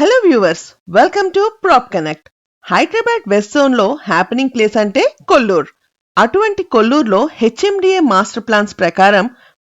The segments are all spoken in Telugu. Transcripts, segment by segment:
Hello viewers, welcome to Prop Connect. Hyderabad west zone లో హ్యాపెనింగ్ ప్లేస్ అంటే కొల్లూర్. అటువంటి కొల్లూరులో హెచ్ఎండిఏ మాస్టర్ ప్లాన్స్ ప్రకారం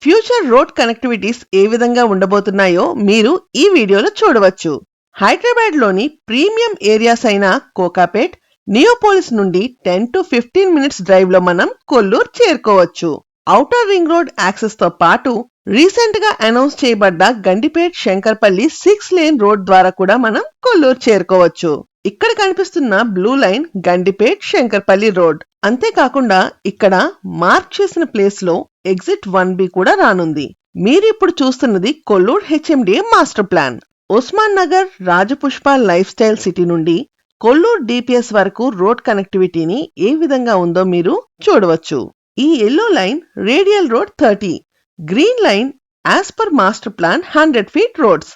ఫ్యూచర్ రోడ్ కనెక్టివిటీస్ ఏ విధంగా ఉండబోతున్నాయో మీరు ఈ వీడియోలో చూడవచ్చు. హైదరాబాద్ లోని ప్రీమియం ఏరియాస్ అయిన కోకాపేట్, నియోపోలిస్ నుండి 10 to 15 మినిట్స్ డ్రైవ్ లో మనం కొల్లూర్ చేరుకోవచ్చు. ఔటర్ రింగ్ రోడ్ యాక్సెస్ తో పాటు రీసెంట్ గా అనౌన్స్ చేయబడ్డ గండిపేట్ శంకర్పల్లి 6 లేన్ రోడ్ ద్వారా కూడా మనం కొల్లూరు చేరుకోవచ్చు. ఇక్కడ కనిపిస్తున్న blue line Gandipet Shankarpally road. అంతేకాకుండా ఇక్కడ మార్క్ చేసిన ప్లేస్ లో ఎగ్జిట్ 1B కూడా రానుంది. మీరు ఇప్పుడు చూస్తున్నది Kollur HMDA master plan. Osman Nagar Rajapushpa lifestyle city నుండి కొల్లూరు డిపిఎస్ వరకు రోడ్ కనెక్టివిటీని ఏ విధంగా ఉందో మీరు చూడవచ్చు. ఈ yellow line radial road 30, green line as per master plan 100 feet roads.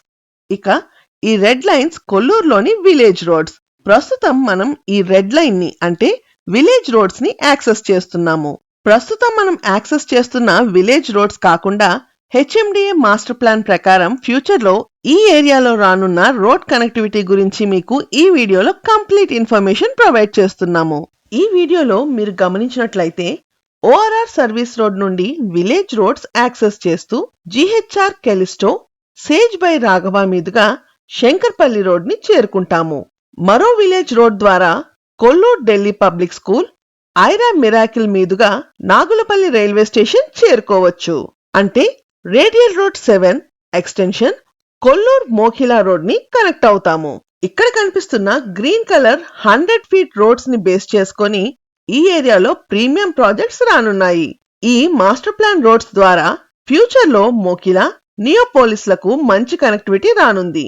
ఇక ఈ రెడ్ లైన్స్ కొల్లూరులోని విలేజ్ రోడ్స్. ప్రస్తుతం మనం ఈ రెడ్ లైన్ ని అంటే విలేజ్ రోడ్స్ ని యాక్సెస్ చేస్తున్నాము. ప్రస్తుతం మనం యాక్సెస్ చేస్తున్న విలేజ్ రోడ్స్ కాకుండా హెచ్ఎండిఏ మాస్టర్ ప్లాన్ ప్రకారం ఫ్యూచర్ లో ఈ ఏరియాలో రానున్న రోడ్ కనెక్టివిటీ గురించి మీకు ఈ వీడియోలో కంప్లీట్ ఇన్ఫర్మేషన్ ప్రొవైడ్ చేస్తున్నాము. ఈ వీడియోలో మీరు గమనించినట్లయితే ఓఆర్ఆర్ సర్వీస్ రోడ్ నుండి విలేజ్ రోడ్స్ యాక్సెస్ చేస్తూ GHR Callisto, Sage by Raghava మీదుగా శంకర్పల్లి రోడ్ ని చేరుకుంటాము. మరో విలేజ్ రోడ్ ద్వారా Kollur Delhi public school, Aira Miracle మీదుగా నాగులపల్లి రైల్వే స్టేషన్ చేరుకోవచ్చు. అంటే radial road 7 extension Kollur Mokila road ని కనెక్ట్ అవుతాము. ఇక్కడ కనిపిస్తున్న గ్రీన్ కలర్ 100 feet రోడ్స్ ని బేస్ చేసుకొని ఈ ఏరియాలో ప్రీమియం ప్రాజెక్ట్స్ రానున్నాయి. ఈ మాస్టర్ ప్లాన్ రోడ్స్ ద్వారా ఫ్యూచర్ లో మోకిలా, నియోపోలిస్ లకు మంచి కనెక్టివిటీ రానుంది.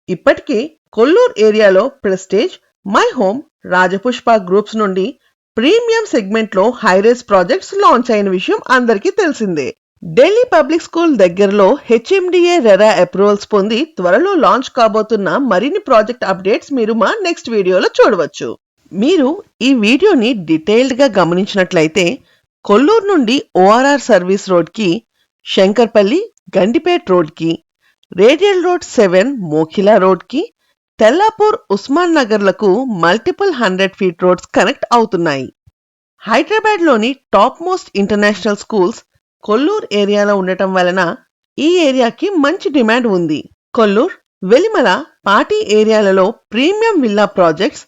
ఇప్పటికే కొల్లూరు ఏరియాలో prestige, my home, Rajapushpa groups నుండి ప్రీమియం సెగ్మెంట్ లో హైరేజ్ ప్రాజెక్ట్స్ లాంచ్ అయిన విషయం అందరికీ తెలిసిందే. ఢిల్లీ పబ్లిక్ స్కూల్ దగ్గరలో హెచ్ఎండిఏ రెరా అప్రూవల్స్ పొంది త్వరలో లాంచ్ కాబోతున్న మరిన్ని ప్రాజెక్ట్ అప్డేట్స్ మీరు మా నెక్స్ట్ వీడియోలో చూడవచ్చు. మీరు ఈ వీడియోని డీటెయిల్డ్ గా గమనించినట్లయితే కొల్లూరు నుండి ఓఆర్ఆర్ సర్వీస్ రోడ్ కి, శంకర్పల్లి గండిపేట్ రోడ్ కి, రేడియల్ రోడ్ 7 మోఖిలా రోడ్ కి, తెల్లాపూర్ ఉస్మాన్ నగర్ లకు మల్టిపుల్ 100 feet రోడ్స్ కనెక్ట్ అవుతున్నాయి. హైదరాబాద్ లోని top most international schools Kollur ఏరియాలో ఉండటం వలన ఈ ఏరియాకి మంచి డిమాండ్ ఉంది. కొల్లూరు, వెలిమల, పాటి ఏరియాలలో premium villa projects,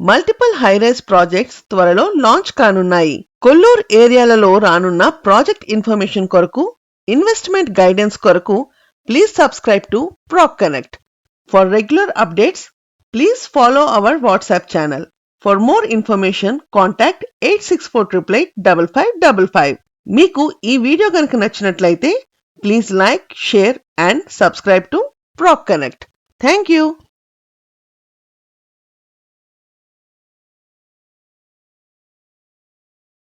multiple high rise projects త్వరలో లాంచ్ కానున్నాయి. కొల్లూరు ఏరియాలలో రానున్న ప్రాజెక్ట్ ఇన్ఫర్మేషన్ కొరకు, ఇన్వెస్ట్మెంట్ గైడెన్స్ కొరకు please subscribe to Prop Connect. For regular updates please follow our WhatsApp channel. For more information contact 8643885555. మీకు ఈ వీడియో కనుక నచ్చినట్లయితే please like, share and subscribe to Prop Connect. Thank you.